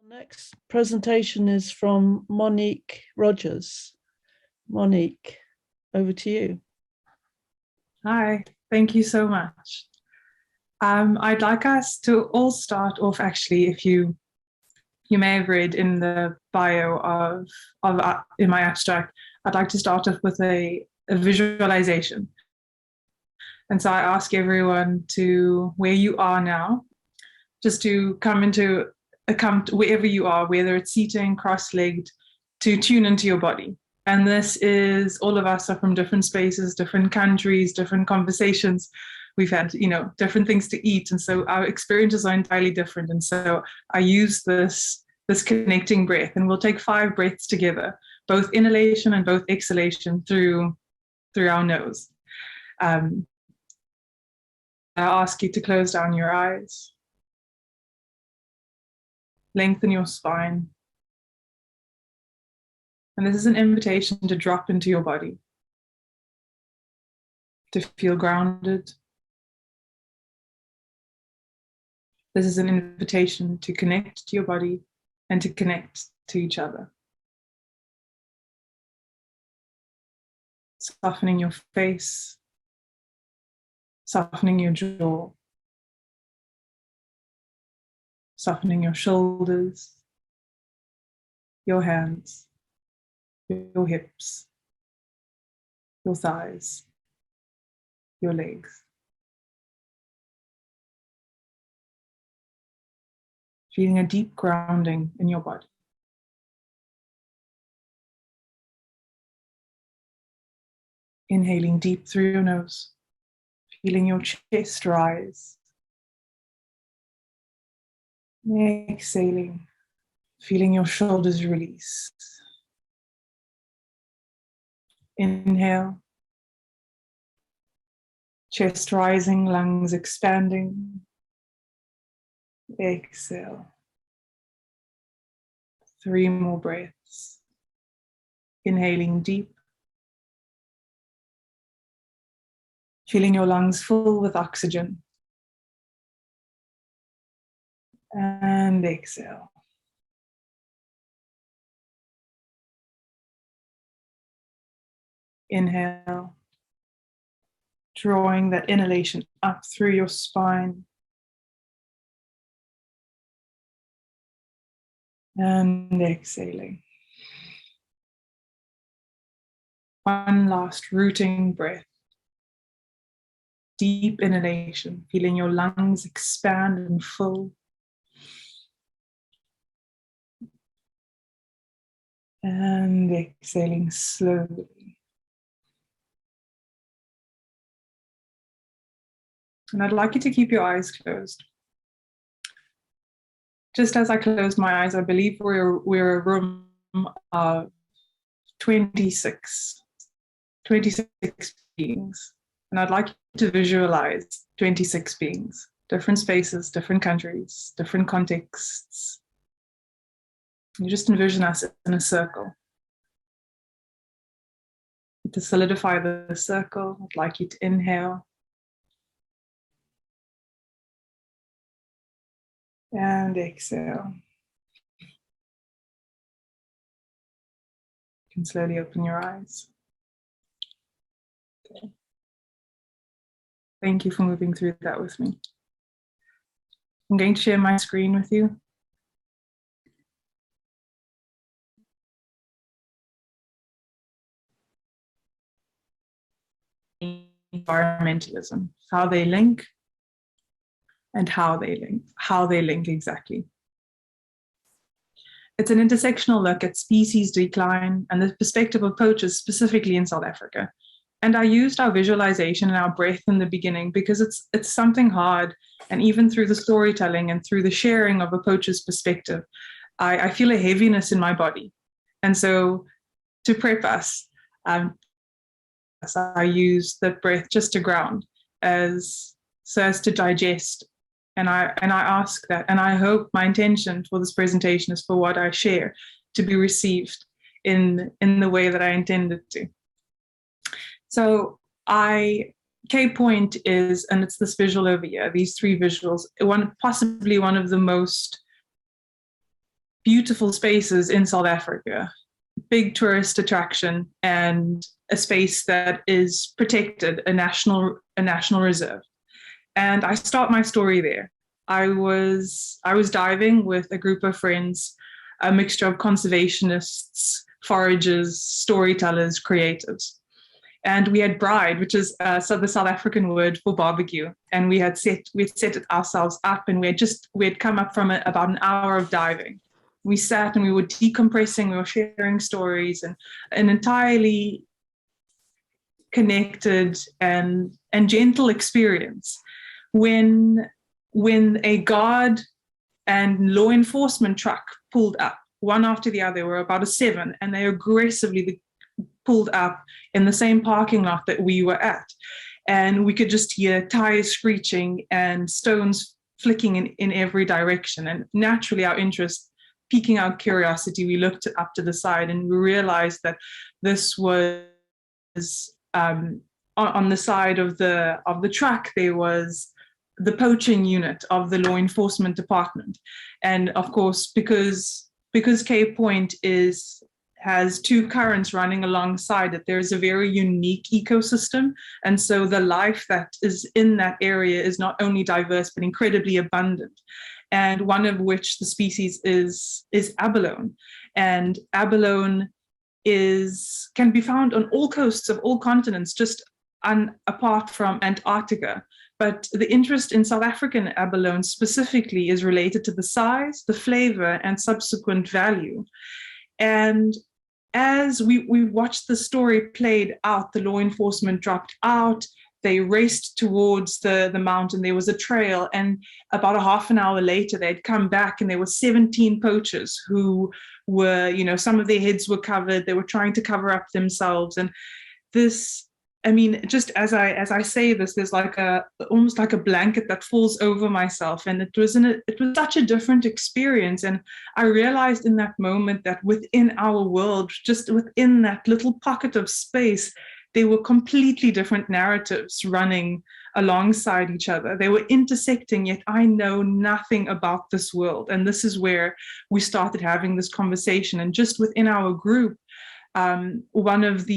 Next presentation is from Monique Rodgers. Monique, over to you. Hi, thank you so much. I'd like us to all start off, actually, if you may have read in the bio of in my abstract, I'd like to start off with a visualization. And so I ask everyone to, where you are now, just to come into account wherever you are, whether it's seating, cross-legged, to tune into your body. And this is, all of us are from different spaces, different countries, different conversations. We've had, different things to eat. And so our experiences are entirely different. And so I use this connecting breath, and we'll take 5 breaths together, both inhalation and both exhalation through our nose. I ask you to close down your eyes. Lengthen your spine. And this is an invitation to drop into your body, to feel grounded. This is an invitation to connect to your body and to connect to each other. Softening your face, softening your jaw, softening your shoulders, your hands, your hips, your thighs, your legs. Feeling a deep grounding in your body. Inhaling deep through your nose, feeling your chest rise. Exhaling, feeling your shoulders release. Inhale, chest rising, lungs expanding. Exhale. 3 more breaths. Inhaling deep. Feeling your lungs full with oxygen. And exhale. Inhale, drawing that inhalation up through your spine. And exhaling. One last rooting breath. Deep inhalation, feeling your lungs expand and full. And exhaling slowly. And I'd like you to keep your eyes closed. Just as I close my eyes, I believe we're a room of 26 beings. And I'd like you to visualize 26 beings, different spaces, different countries, different contexts. You just envision us in a circle. To solidify the circle, I'd like you to inhale. And exhale. You can slowly open your eyes. Okay. Thank you for moving through that with me. I'm going to share my screen with you. Environmentalism, how they link and how they link exactly. It's an intersectional look at species decline and the perspective of poachers specifically in South Africa. And I used our visualization and our breath in the beginning because it's something hard, and even through the storytelling and through the sharing of a poacher's perspective, I feel a heaviness in my body. And so to prep us, I use the breath just to ground, so as to digest. And I ask that, and I hope my intention for this presentation is for what I share to be received in the way that I intended to. So K point is, and it's this visual over here, these 3 visuals, possibly one of the most beautiful spaces in South Africa, big tourist attraction, and a space that is protected, a national reserve. And I start my story there. I was diving with a group of friends, a mixture of conservationists, foragers, storytellers, creatives. And we had bride, which is the South African word for barbecue. And we had set it ourselves up, and we had come up from about an hour of diving. We sat and we were decompressing, we were sharing stories, and an entirely connected and gentle experience. When a guard and law enforcement truck pulled up, one after the other, were about 7, and they aggressively pulled up in the same parking lot that we were at. And we could just hear tires screeching and stones flicking in every direction. And naturally, our interest, piquing our curiosity, we looked up to the side, and we realized that this was on the side of the truck, there was the poaching unit of the law enforcement department. And of course, because Cape Point has 2 currents running alongside it, there's a very unique ecosystem. And so the life that is in that area is not only diverse, but incredibly abundant. And one of which the species is abalone. And abalone can be found on all coasts of all continents, just apart from Antarctica. But the interest in South African abalone specifically is related to the size, the flavor, and subsequent value. And as we watched the story played out, the law enforcement dropped out, they raced towards the mountain, there was a trail, and about a half an hour later, they'd come back, and there were 17 poachers who were, some of their heads were covered, they were trying to cover up themselves. And this, just as I say this, there's almost like a blanket that falls over myself. And it was such a different experience. And I realized in that moment that within our world, just within that little pocket of space, there were completely different narratives running alongside each other. They were intersecting, yet I know nothing about this world. And this is where we started having this conversation. And just within our group, one of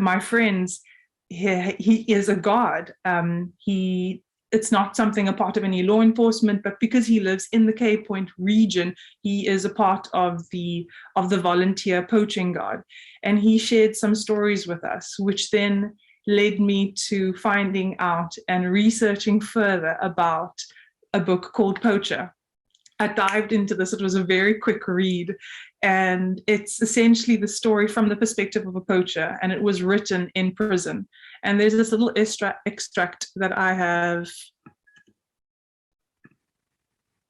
my friends, he is a guard. It's not a part of any law enforcement, but because he lives in the Cape Point region, he is a part of the volunteer poaching guard. And he shared some stories with us, which then led me to finding out and researching further about a book called Poacher. I dived into this. It was a very quick read, and it's essentially the story from the perspective of a poacher, and it was written in prison. And there's this little extract that I have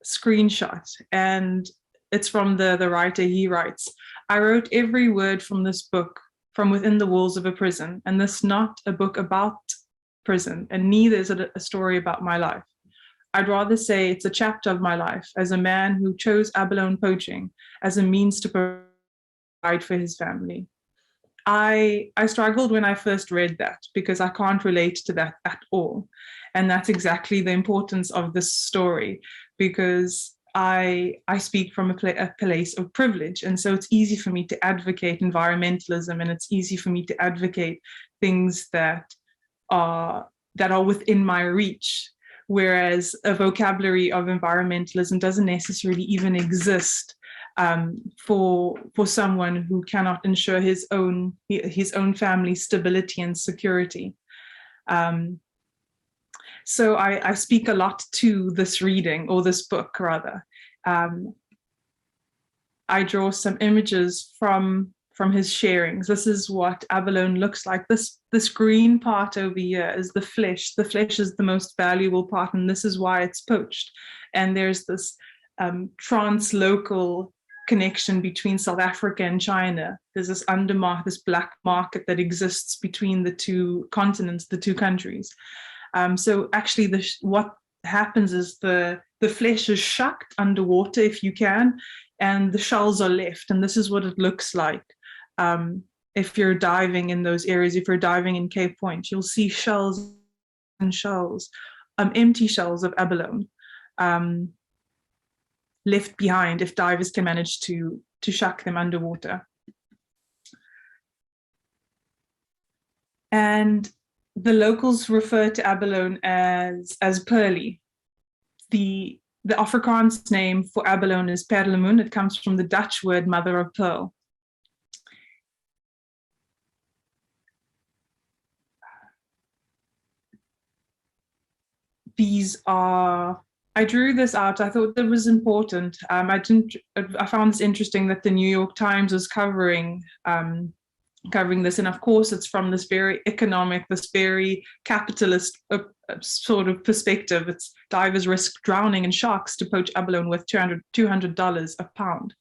screenshot, and it's from the writer. He writes, "I wrote every word from this book from within the walls of a prison, and this is not a book about prison, and neither is it a story about my life. I'd rather say it's a chapter of my life as a man who chose abalone poaching as a means to provide for his family." I struggled when I first read that because I can't relate to that at all. And that's exactly the importance of this story, because I speak from a place of privilege. And so it's easy for me to advocate environmentalism, and it's easy for me to advocate things that are within my reach. Whereas a vocabulary of environmentalism doesn't necessarily even exist for someone who cannot ensure his own family stability and security. So I speak a lot to this reading, or this book rather. I draw some images from his sharings. This is what abalone looks like. This green part over here is the flesh. The flesh is the most valuable part, and this is why it's poached. And there's this translocal connection between South Africa and China. There's this this black market that exists between the 2 continents, the 2 countries. So actually, what happens is the flesh is shucked underwater, if you can, and the shells are left. And this is what it looks like. If you're diving in those areas, if you're diving in Cape Point, you'll see shells and shells, empty shells of abalone. left behind if divers can manage to shuck them underwater. And the locals refer to abalone as pearly. The Afrikaans name for abalone is perlemoen. It comes from the Dutch word mother of pearl. I drew this out. I thought that was important. I found this interesting that the New York Times was covering this, and of course it's from this very economic, this very capitalist sort of perspective. It's divers risk drowning in sharks to poach abalone worth $200 a pound.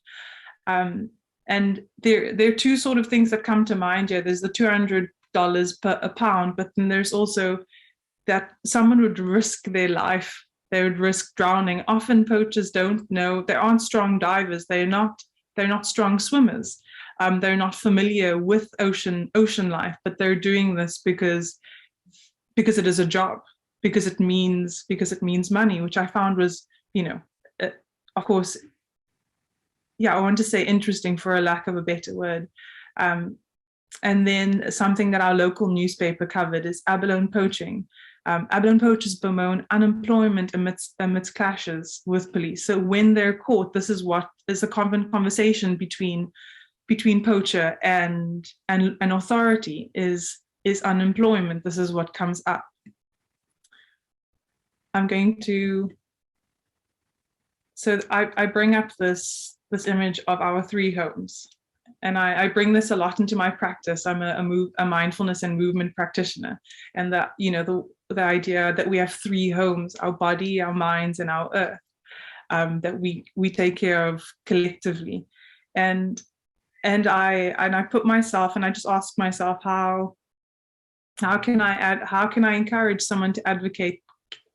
And there are two sort of things that come to mind here. There's the $200 a pound, but then there's also that someone would risk their life. They would risk drowning. Often poachers don't know, they aren't strong divers. They're not strong swimmers. They're not familiar with ocean life, but they're doing this because it is a job, because it means money, which I found was, of course, yeah, I want to say interesting for a lack of a better word. And then something that our local newspaper covered is abalone poaching. Abalone poachers bemoan unemployment amidst clashes with police. So when they're caught, this is what is a common conversation between poacher and authority is unemployment. This is what comes up. So I bring up this image of our 3 homes. And I bring this a lot into my practice. I'm a mindfulness and movement practitioner, and that, the idea that we have 3 homes: our body, our minds, and our earth, that we take care of collectively. And I put myself, and I just ask myself, how can I encourage someone to advocate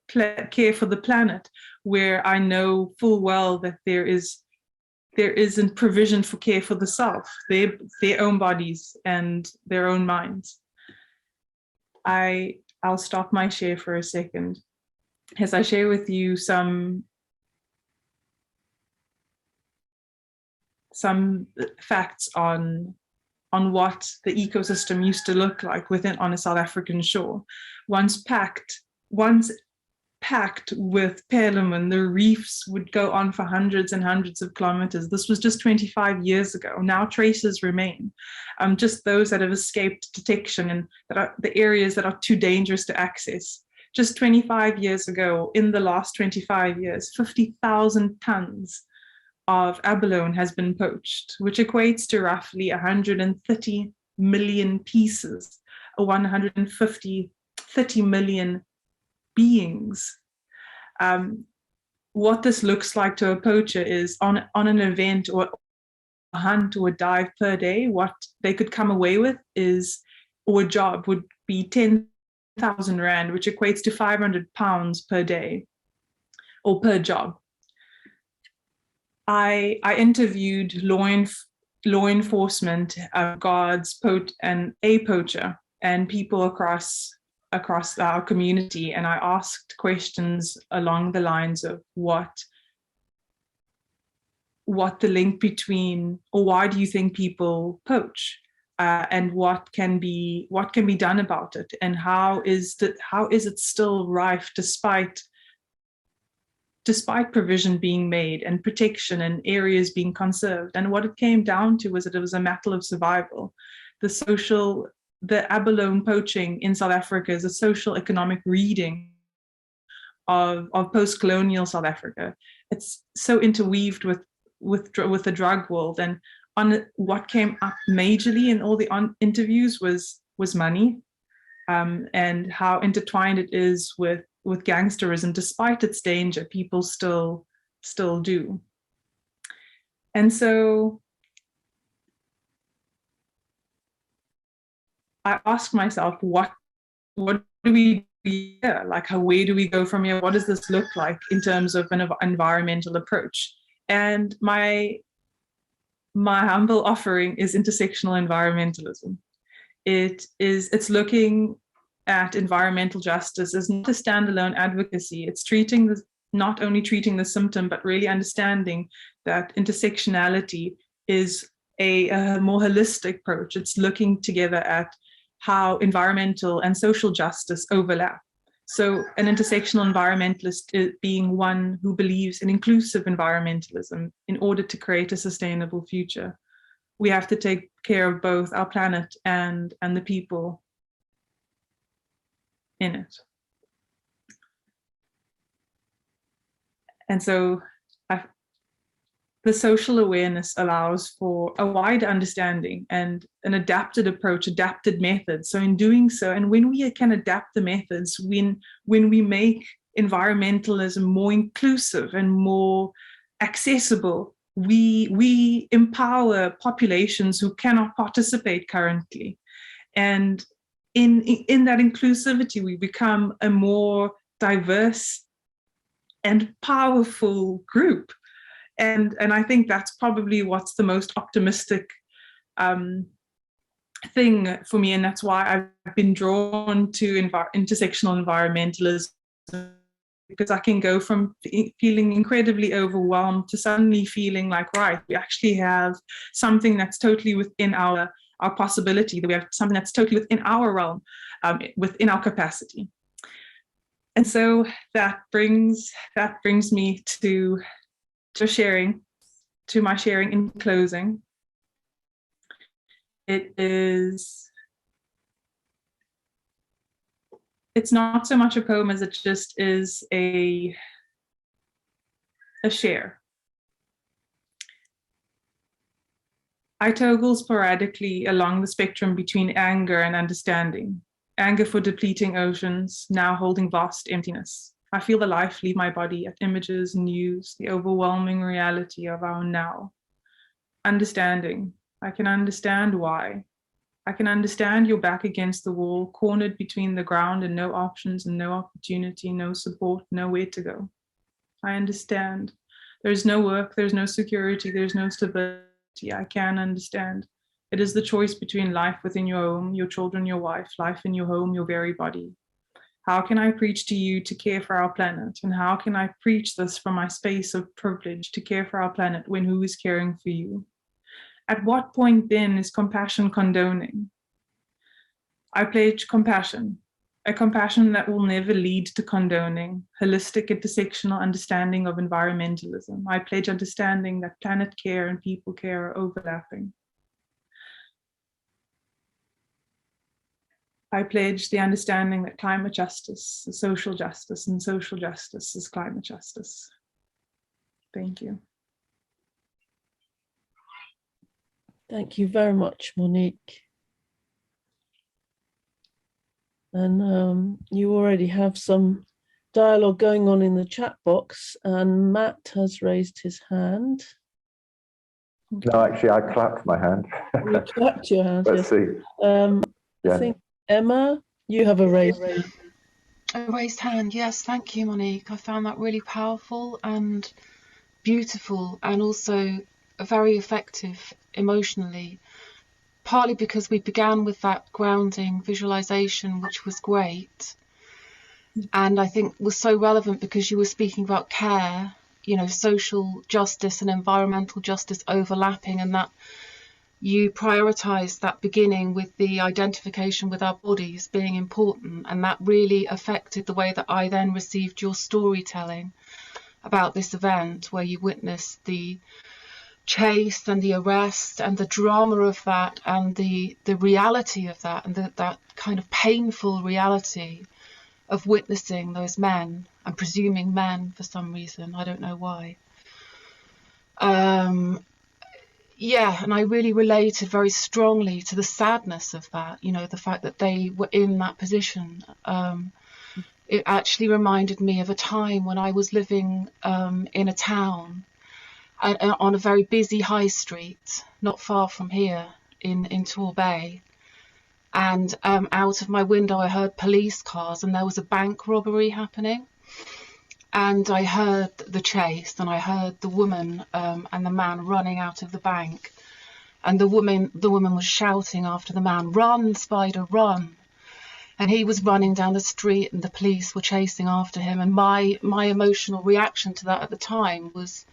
care for the planet, where I know full well that there isn't provision for care for the self, their own bodies and their own minds. I'll stop my share for a second as I share with you some facts on what the ecosystem used to look like on a South African shore. Once packed with perlemoen, the reefs would go on for hundreds and hundreds of kilometers. This was just 25 years ago. Now traces remain, just those that have escaped detection and that are the areas that are too dangerous to access. Just 25 years ago, in the last 25 years, 50,000 tons of abalone has been poached, which equates to roughly 130 million pieces, or 30 million beings. What this looks like to a poacher is on an event or a hunt or a dive per day, what they could come away with or a job would be 10,000 Rand, which equates to 500 pounds per day or per job. I interviewed law enforcement, guards, and a poacher, and people across our community, and I asked questions along the lines of what the link between, or why do you think people poach, and what can be done about it, and how is it still rife despite provision being made and protection and areas being conserved. And what it came down to was that it was a matter of survival. The abalone poaching in South Africa is a social economic reading of post-colonial South Africa. It's so interweaved with the drug world. And on what came up majorly in all the interviews was money, and how intertwined it is with gangsterism. Despite its danger, people still do. And so I ask myself, what do we do here? Like, where do we go from here? What does this look like in terms of an environmental approach? And my humble offering is intersectional environmentalism. It's looking at environmental justice as not a standalone advocacy. It's treating not only treating the symptom, but really understanding that intersectionality is a more holistic approach. It's looking together at how environmental and social justice overlap. So an intersectional environmentalist is being one who believes in inclusive environmentalism in order to create a sustainable future. We have to take care of both our planet and the people in it. And so the social awareness allows for a wider understanding and an adapted approach, adapted methods. So in doing so, and when we can adapt the methods, when we make environmentalism more inclusive and more accessible, we empower populations who cannot participate currently. And in that inclusivity, we become a more diverse and powerful group. And I think that's probably what's the most optimistic thing for me. And that's why I've been drawn to intersectional environmentalism, because I can go from feeling incredibly overwhelmed to suddenly feeling like, right, we actually have something that's totally within our possibility, that we have something that's totally within our realm, within our capacity. And so that brings me to my sharing in closing. It's not so much a poem as it just is a share. I toggle sporadically along the spectrum between anger and understanding. Anger for depleting oceans, now holding vast emptiness. I feel the life leave my body at images, news, the overwhelming reality of our now. Understanding. I can understand why. I can understand you're back against the wall, cornered between the ground and no options and no opportunity, no support, nowhere to go. I understand. There's no work, there's no security, there's no stability. I can understand. It is the choice between life within your home, your children, your wife, life in your home, your very body. How can I preach to you to care for our planet? And how can I preach this from my space of privilege to care for our planet when who is caring for you? At what point then is compassion condoning? I pledge compassion, a compassion that will never lead to condoning, holistic intersectional understanding of environmentalism. I pledge understanding that planet care and people care are overlapping. I pledge the understanding that climate justice is social justice and social justice is climate justice. Thank you. Thank you very much, Monique. And you already have some dialogue going on in the chat box, and Matt has raised his hand. No, actually, I clapped my hand. You clapped your hand. Let's see. I think, Emma, you have a raised hand. A raised hand, yes. Thank you, Monique. I found that really powerful and beautiful, and also very effective emotionally, partly because we began with that grounding visualization, which was great, and I think was so relevant because you were speaking about care, you know, social justice and environmental justice overlapping, and that you prioritized that beginning with the identification with our bodies being important, and that really affected the way that I then received your storytelling about this event, where you witnessed the chase and the arrest and the drama of that and the reality of that, and that kind of painful reality of witnessing those men, and presuming men for some reason, I don't know why. Yeah, and I really related very strongly to the sadness of that, you know, the fact that they were in that position. It actually reminded me of a time when I was living in a town on a very busy high street, not far from here in Torbay. And out of my window, I heard police cars, and there was a bank robbery happening. And I heard the chase, and I heard the woman and the man running out of the bank. And the woman was shouting after the man, "Run, Spider, run." and he was running down the street and the police were chasing after him. And my emotional reaction to that at the time was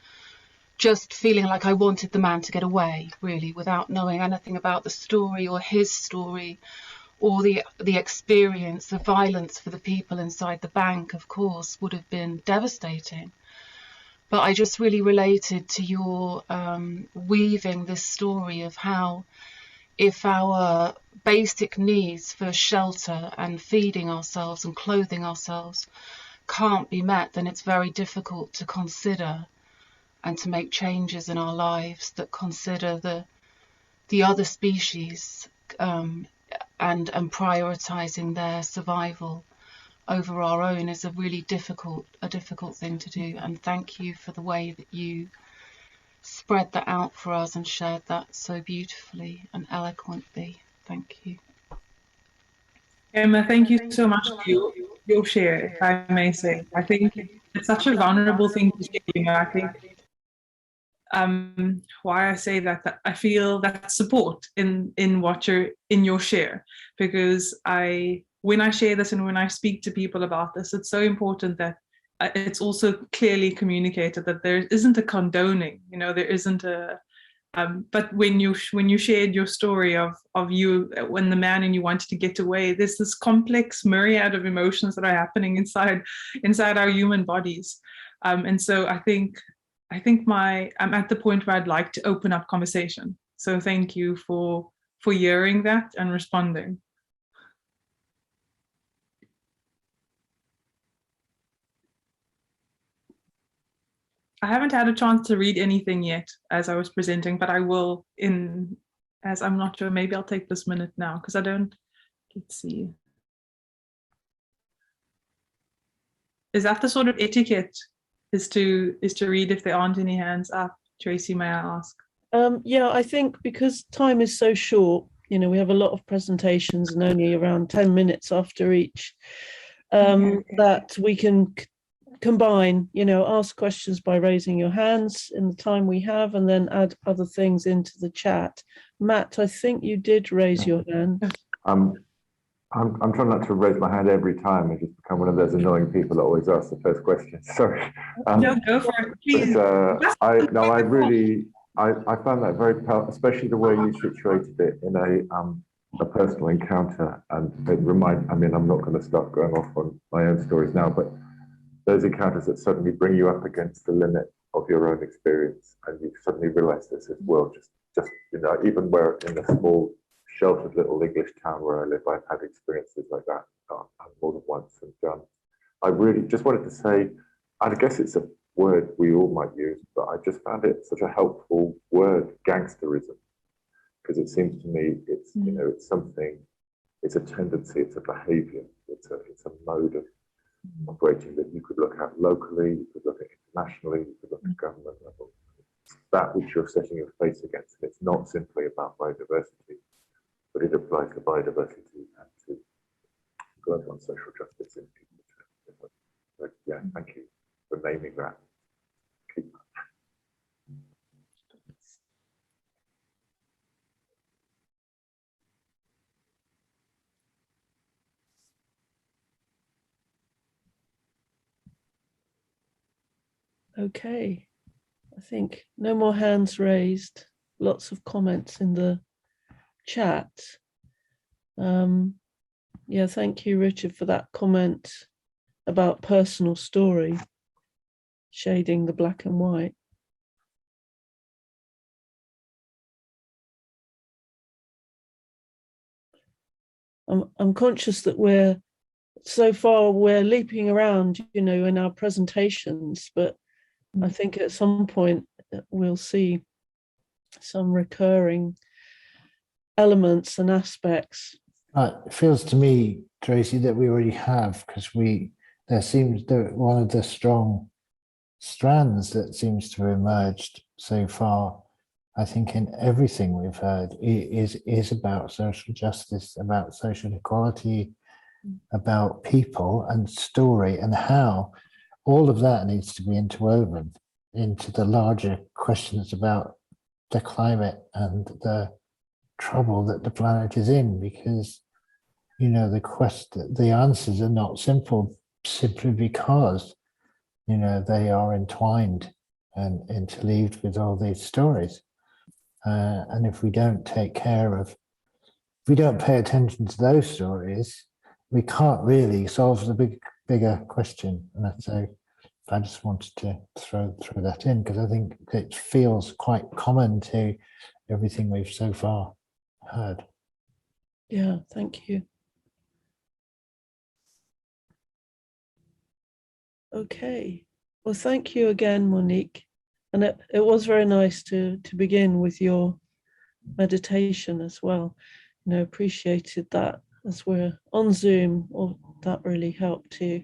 just feeling like I wanted the man to get away, really, without knowing anything about the story or his story or the experience. The violence for the people inside the bank, of course, would have been devastating. But I just really related to your weaving this story of how, if our basic needs for shelter and feeding ourselves and clothing ourselves can't be met, then it's very difficult to consider and to make changes in our lives that consider the other species, and prioritizing their survival over our own is a really difficult thing to do. And thank you for the way that you spread that out for us and shared that so beautifully and eloquently. Thank you. Emma, thank you so much for your share, if I may say. I think it's such a vulnerable thing to share. You know, I think why I say that I feel that support in your share, because when I share this and when I speak to people about this, it's so important that it's also clearly communicated that there isn't a condoning, you know, there isn't a but when you shared your story of you when the man and you wanted to get away, there's this complex myriad of emotions that are happening inside our human bodies, and so I think I'm at the point where I'd like to open up conversation. So thank you for hearing that and responding. I haven't had a chance to read anything yet as I was presenting, but I will as I'm not sure, maybe I'll take this minute now because I don't, let's see. Is that the sort of etiquette, is to read if there aren't any hands up? Tracy, may I ask? Yeah, I think because time is so short, you know, we have a lot of presentations and only around 10 minutes after each, that we can combine, you know, ask questions by raising your hands in the time we have and then add other things into the chat. Matt, I think you did raise your hand. I'm trying not to raise my hand every time and just become one of those annoying people that always ask the first question. Sorry. No, go for it, please. I found that very powerful, especially the way you situated it in a personal encounter. And it I mean, I'm not going to start going off on my own stories now, but those encounters that suddenly bring you up against the limit of your own experience, and you suddenly realize this as well. Just you know, even where in a small, sheltered little English town where I live, I've had experiences like that more than once. And I really just wanted to say, I guess it's a word we all might use, but I just found it such a helpful word, gangsterism, because it seems to me it's you know, it's something, it's a tendency, it's a behaviour, it's a mode of operating that you could look at locally, you could look at internationally, you could look at government level. That which you're setting your face against, and it's not simply about biodiversity, but it applies to biodiversity and to global and social justice in people terms. So, yeah, thank you for naming that. Keep that. Okay, I think no more hands raised, lots of comments in the chat. Yeah, thank you, Richard, for that comment about personal story, shading the black and white. I'm conscious that we're leaping around, you know, in our presentations, but I think at some point we'll see some recurring elements and aspects. It feels to me, Tracy, that we already have, because there seems that one of the strong strands that seems to have emerged so far, I think, in everything we've heard is about social justice, about social equality, about people and story, and how all of that needs to be interwoven into the larger questions about the climate and the trouble that the planet is in. Because, you know, the answers are not simple simply because, you know, they are entwined and interleaved with all these stories. And if we don't take care of, if we don't pay attention to those stories, we can't really solve the bigger question. And so I just wanted to throw that in because I think it feels quite common to everything we've so far heard. Yeah, thank you. Okay. Well, thank you again, Monique. And it was very nice to begin with your meditation as well. You know, appreciated that as we're on Zoom, or that really helped too.